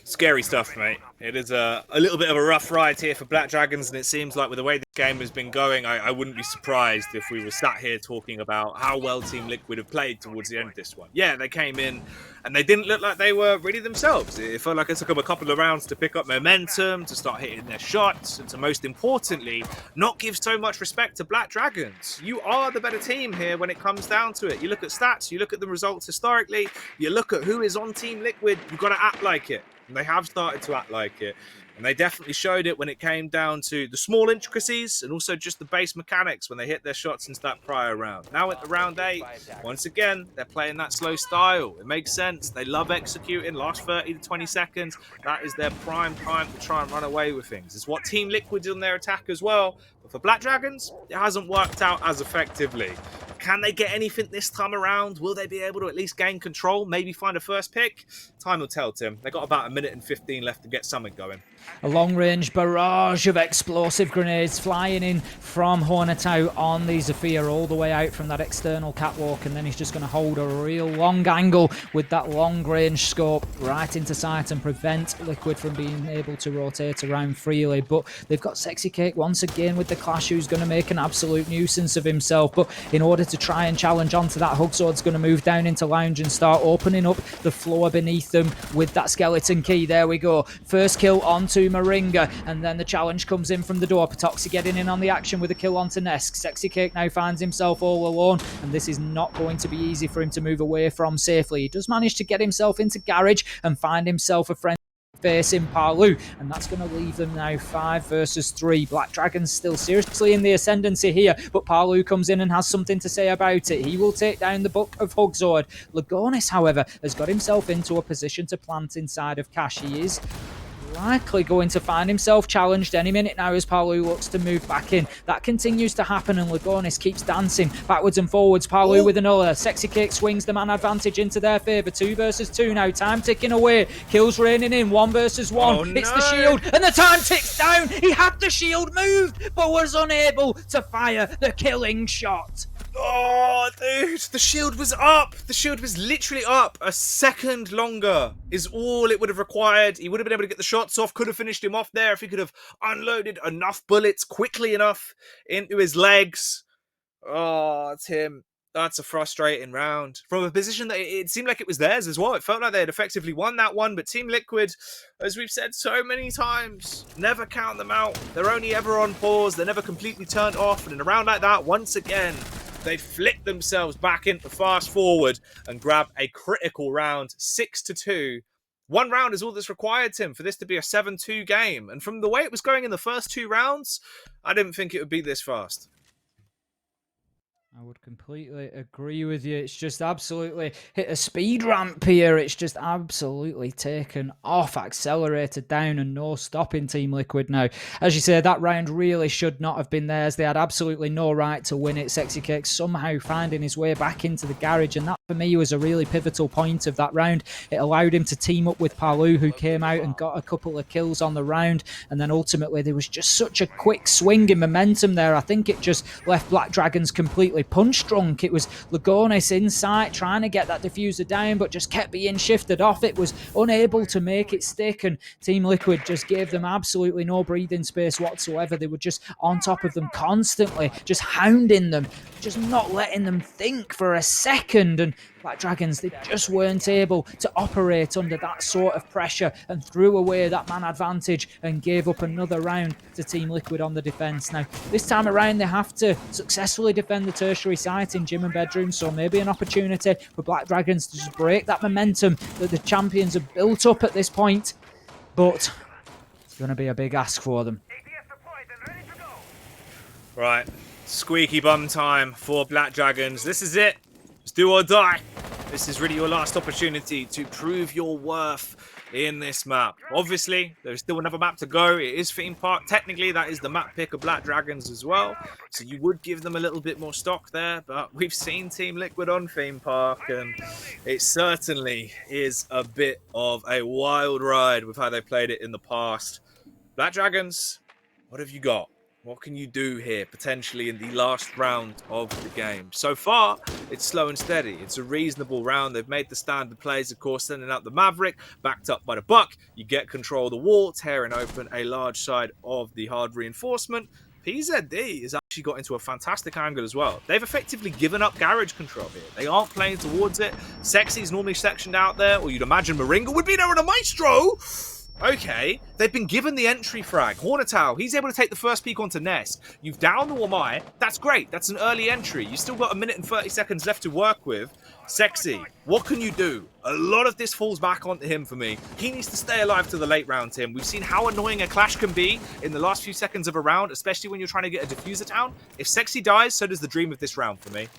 Scary stuff, mate. It is a little bit of a rough ride here for Black Dragons, and it seems like with the way this game has been going, I wouldn't be surprised if we were sat here talking about how well Team Liquid have played towards the end of this one. Yeah, they came in and they didn't look like they were really themselves. It felt like it took them a couple of rounds to pick up momentum, to start hitting their shots, and to, most importantly, not give so much respect to Black Dragons. You are the better team here when it comes down to it. You look at stats, you look at the results historically, you look at who is on Team Liquid, you've got to act like it. And they have started to act like it. And they definitely showed it when it came down to the small intricacies and also just the base mechanics when they hit their shots into that prior round. Now at the round 8, once again, they're playing that slow style. It makes sense. They love executing last 30 to 20 seconds. That is their prime time to try and run away with things. It's what Team Liquid did on their attack as well. But for Black Dragons, it hasn't worked out as effectively. Can they get anything this time around? Will they be able to at least gain control? Maybe find a first pick? Time will tell, Tim. They got about 1:15 left to get something going. A long-range barrage of explosive grenades flying in from Hornetau on the Zephyr all the way out from that external catwalk, and then he's just going to hold a real long angle with that long-range scope right into sight and prevent Liquid from being able to rotate around freely. But they've got Sexy Cake once again with the Clash, who's going to make an absolute nuisance of himself. But in order to try and challenge onto that, Hugsword's going to move down into Lounge and start opening up the floor beneath them with that skeleton key. There we go. First kill onto Moringa, and then the challenge comes in from the door. Patoxy getting in on the action with a kill onto Nesk. Sexy Cake now finds himself all alone, and this is not going to be easy for him to move away from safely. He does manage to get himself into Garage and find himself a friend facing Palu, and that's going to leave them now 5 versus 3. Black Dragon's still seriously in the ascendancy here, but Palu comes in and has something to say about it. He will take down the Book of Hugsword. Lagonis, however, has got himself into a position to plant inside of Cash. He is likely going to find himself challenged any minute now as Palu looks to move back in. That continues to happen, and Lagonis keeps dancing backwards and forwards. Palu with another. Sexy Cake swings the man advantage into their favour. 2 versus 2 now. Time ticking away. Kills raining in. 1 versus 1. Oh, Hits no. the shield, and the time ticks down. He had the shield moved, but was unable to fire the killing shot. Oh, dude, the shield was up. The shield was literally up. A second longer is all it would have required. He would have been able to get the shots off, could have finished him off there if he could have unloaded enough bullets quickly enough into his legs. Oh, Tim, that's a frustrating round. From a position that it seemed like it was theirs as well. It felt like they had effectively won that one, but Team Liquid, as we've said so many times, never count them out. They're only ever on pause. They're never completely turned off, and in a round like that, once again, they flick themselves back into fast forward and grab a critical round, 6-2. 1 round is all that's required, Tim, for this to be a 7-2 game. And from the way it was going in the first 2 rounds, I didn't think it would be this fast. I would completely agree with you. It's just absolutely hit a speed ramp here. It's just absolutely taken off, accelerated down, and no stopping Team Liquid now. As you say, that round really should not have been theirs. They had absolutely no right to win it. Sexy Cake somehow finding his way back into the garage, and that for me was a really pivotal point of that round. It allowed him to team up with Palu, who came out and got a couple of kills on the round, and then ultimately there was just such a quick swing in momentum there. I think it just left Black Dragons completely punch drunk. It was Lagonis in sight trying to get that diffuser down, but just kept being shifted off. It was unable to make it stick, and Team Liquid just gave them absolutely no breathing space whatsoever. They were just on top of them constantly, just hounding them, just not letting them think for a second. And Black Dragons, they just weren't able to operate under that sort of pressure and threw away that man advantage and gave up another round to Team Liquid on the defence. Now, this time around, they have to successfully defend the tertiary site in gym and bedroom, so maybe an opportunity for Black Dragons to just break that momentum that the champions have built up at this point. But it's going to be a big ask for them. Right, squeaky bum time for Black Dragons. This is it. It's do or die. This is really your last opportunity to prove your worth in this map. Obviously, there's still another map to go. It is Theme Park. Technically, that is the map pick of Black Dragons as well. So you would give them a little bit more stock there. But we've seen Team Liquid on Theme Park, and it certainly is a bit of a wild ride with how they played it in the past. Black Dragons, what have you got? What can you do here, potentially, in the last round of the game? So far, it's slow and steady. It's a reasonable round. They've made the standard plays, of course, sending out the Maverick, backed up by the Buck. You get control of the wall, tearing open a large side of the hard reinforcement. PZD has actually got into a fantastic angle as well. They've effectively given up garage control here. They aren't playing towards it. Sexy's normally sectioned out there, or you'd imagine Moringa would be there on a Maestro. Okay, they've been given the entry frag. Hornetau, he's able to take the first peek onto Nest. You've downed the Wamai. That's great. That's an early entry. You've still got 1 minute and 30 seconds left to work with. Sexy, what can you do? A lot of this falls back onto him for me. He needs to stay alive to the late round, Tim. We've seen how annoying a clash can be in the last few seconds of a round, especially when you're trying to get a diffuser down. If Sexy dies, so does the dream of this round for me.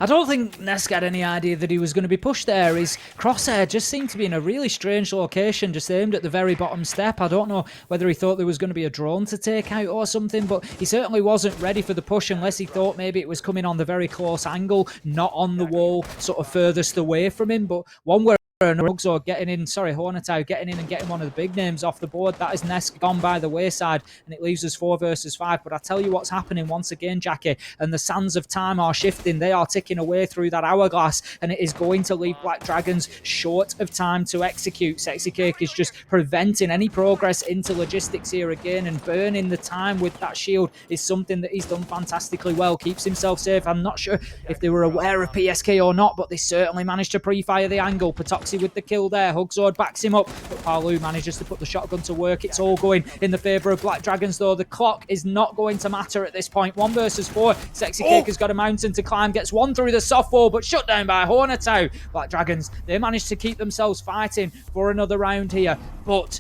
I don't think Nesk had any idea that he was going to be pushed there. His crosshair just seemed to be in a really strange location, just aimed at the very bottom step. I don't know whether he thought there was going to be a drone to take out or something, but he certainly wasn't ready for the push unless he thought maybe it was coming on the very close angle, not on the wall, sort of furthest away from him. But one where Rugzor getting in, Hornetau getting in and getting one of the big names off the board. That is Nesk gone by the wayside, and it leaves us 4 versus 5. But I tell you what's happening once again, Jackie, and the sands of time are shifting. They are ticking away through that hourglass, and it is going to leave Black Dragons short of time to execute. Sexy Cake is just preventing any progress into logistics here again, and burning the time with that shield is something that he's done fantastically well. Keeps himself safe. I'm not sure if they were aware of PSK or not, but they certainly managed to pre-fire the angle. Patoxy with the kill there. Hugzord backs him up, but Palu manages to put the shotgun to work. It's all going in the favour of Black Dragons, though. The clock is not going to matter at this point. 1 versus 4. Sexy Cake has got a mountain to climb, gets one through the soft wall, but shut down by Hornetau. Black Dragons, they managed to keep themselves fighting for another round here, but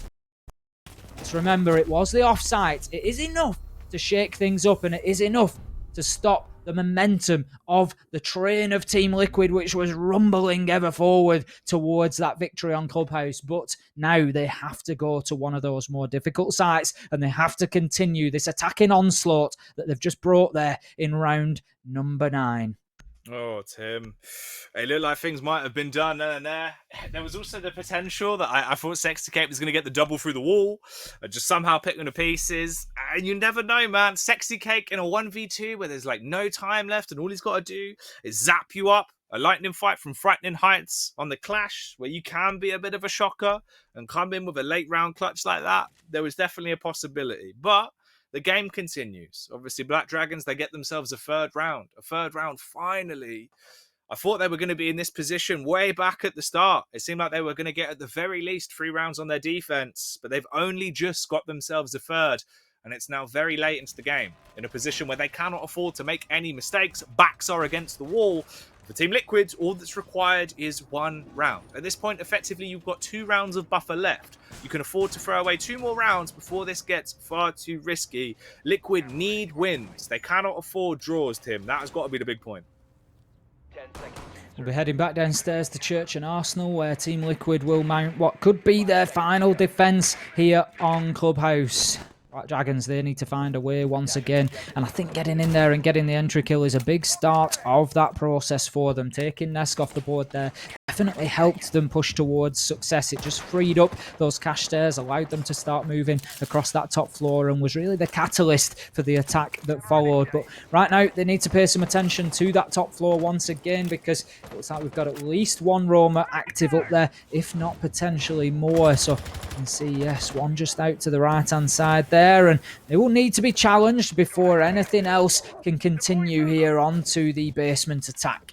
let's remember, it was the offsite. It is enough to shake things up, and it is enough to stop the momentum of the train of Team Liquid, which was rumbling ever forward towards that victory on Clubhouse. But now they have to go to one of those more difficult sites, and they have to continue this attacking onslaught that they've just brought there in round number 9. Oh, Tim. It looked like things might have been done there. There was also the potential that I thought Sexy Cake was going to get the double through the wall, just somehow picking the pieces. And you never know, man. Sexy Cake in a 1v2 where there's like no time left and all he's got to do is zap you up. A lightning fight from frightening heights on the clash where you can be a bit of a shocker and come in with a late round clutch like that. There was definitely a possibility. But the game continues. Obviously, Black Dragons, they get themselves a third round. A third round, finally. I thought they were going to be in this position way back at the start. It seemed like they were going to get at the very least 3 rounds on their defense, but they've only just got themselves a third. And it's now very late into the game, in a position where they cannot afford to make any mistakes. Backs are against the wall. For Team Liquid, all that's required is 1 round. At this point, effectively, you've got 2 rounds of buffer left. You can afford to throw away 2 more rounds before this gets far too risky. Liquid need wins. They cannot afford draws, Tim. That has got to be the big point. 10 seconds. We'll be heading back downstairs to Church and Arsenal, where Team Liquid will mount what could be their final defence here on Clubhouse. Black Dragons, they need to find a way once again, and I think getting in there and getting the entry kill is a big start of that process for them. Taking Nesk off the board there definitely helped them push towards success. It just freed up those cache stairs, allowed them to start moving across that top floor, and was really the catalyst for the attack that followed. But right now, they need to pay some attention to that top floor once again, because it looks like we've got at least 1 roamer active up there, if not potentially more. So you can see, yes, one just out to the right-hand side there. And they will need to be challenged before anything else can continue here onto the basement attack.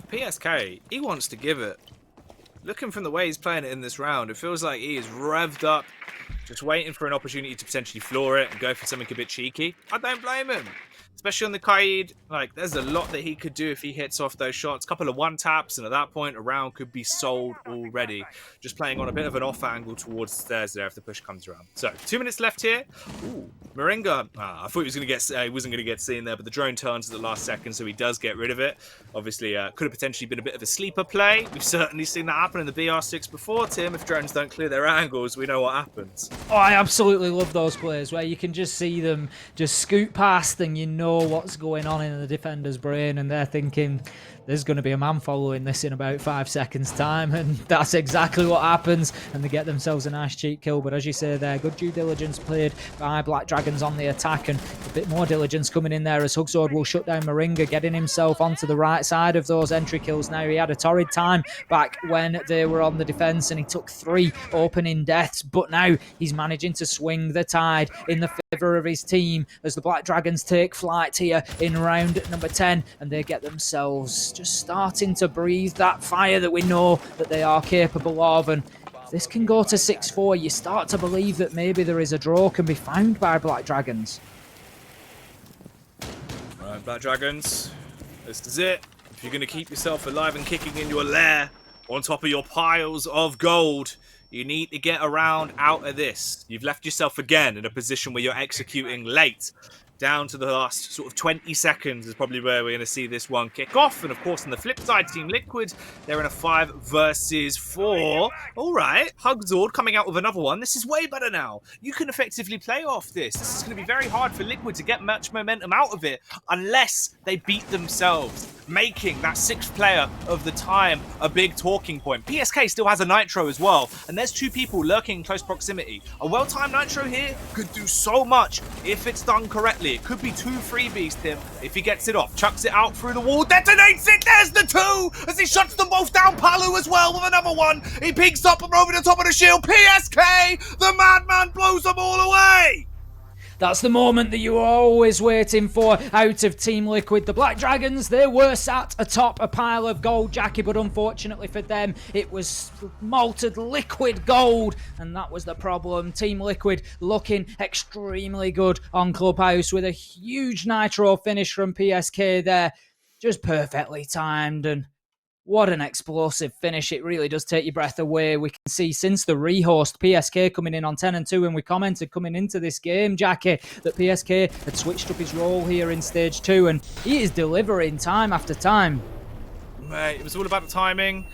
PSK, he wants to give it. Looking from the way he's playing it in this round, it feels like he is revved up, just waiting for an opportunity to potentially floor it and go for something a bit cheeky. I don't blame him. Especially on the Kaid, like, there's a lot that he could do if he hits off those shots. A couple of one-taps, and at that point, a round could be sold already. Just playing on a bit of an off angle towards the stairs there if the push comes around. So, 2 minutes left here. Ooh, Moringa. I thought he was going to get, he wasn't going to get seen there, but the drone turns at the last second, so he does get rid of it. Obviously, could have potentially been a bit of a sleeper play. We've certainly seen that happen in the BR6 before, Tim. If drones don't clear their angles, we know what happens. Oh, I absolutely love those plays where you can just see them just scoot past and you know what's going on in the defender's brain, and they're thinking there's going to be a man following this in about 5 seconds time, and that's exactly what happens, and they get themselves a nice cheap kill. But as you say there, good due diligence played by Black Dragons on the attack, and a bit more diligence coming in there as Hugzord will shut down Moringa, getting himself onto the right side of those entry kills now. He had a torrid time back when they were on the defence, and he took 3 opening deaths, but now he's managing to swing the tide in the favour of his team as the Black Dragons take flight here in round number 10, and they get themselves just starting to breathe that fire that we know that they are capable of. And if this can go to 6-4, you start to believe that maybe there is a draw can be found by Black Dragons. Right, Black Dragons, this is it. If you're going to keep yourself alive and kicking in your lair on top of your piles of gold, you need to get around out of this. You've left yourself again in a position where you're executing late. down to the last sort of 20 seconds is probably where we're going to see this one kick off. And of course, on the flip side, Team Liquid, they're in a 5 versus 4. All right, Hugzord coming out with another one. This is way better now. You can effectively play off this. This is going to be very hard for Liquid to get much momentum out of it unless they beat themselves, making that 6th player of the time a big talking point. PSK still has a Nitro as well, and there's 2 people lurking in close proximity. A well-timed Nitro here could do so much if it's done correctly. It could be 2 freebies to him if he gets it off. Chucks it out through the wall, detonates it, there's the 2! As he shuts them both down, Palu as well with another one. He peeks up and over the top of the shield. PSK, the madman, blows them all away! That's the moment that you were always waiting for out of Team Liquid. The Black Dragons, they were sat atop a pile of gold, Jackie, but unfortunately for them, it was malted liquid gold, and that was the problem. Team Liquid looking extremely good on Clubhouse with a huge Nitro finish from PSK there. Just perfectly timed, and what an explosive finish. It really does take your breath away. We can see since the rehost, PSK coming in on 10-2, and we commented coming into this game, Jackie, that PSK had switched up his role here in Stage 2, and he is delivering time after time. Mate, it was all about the timing.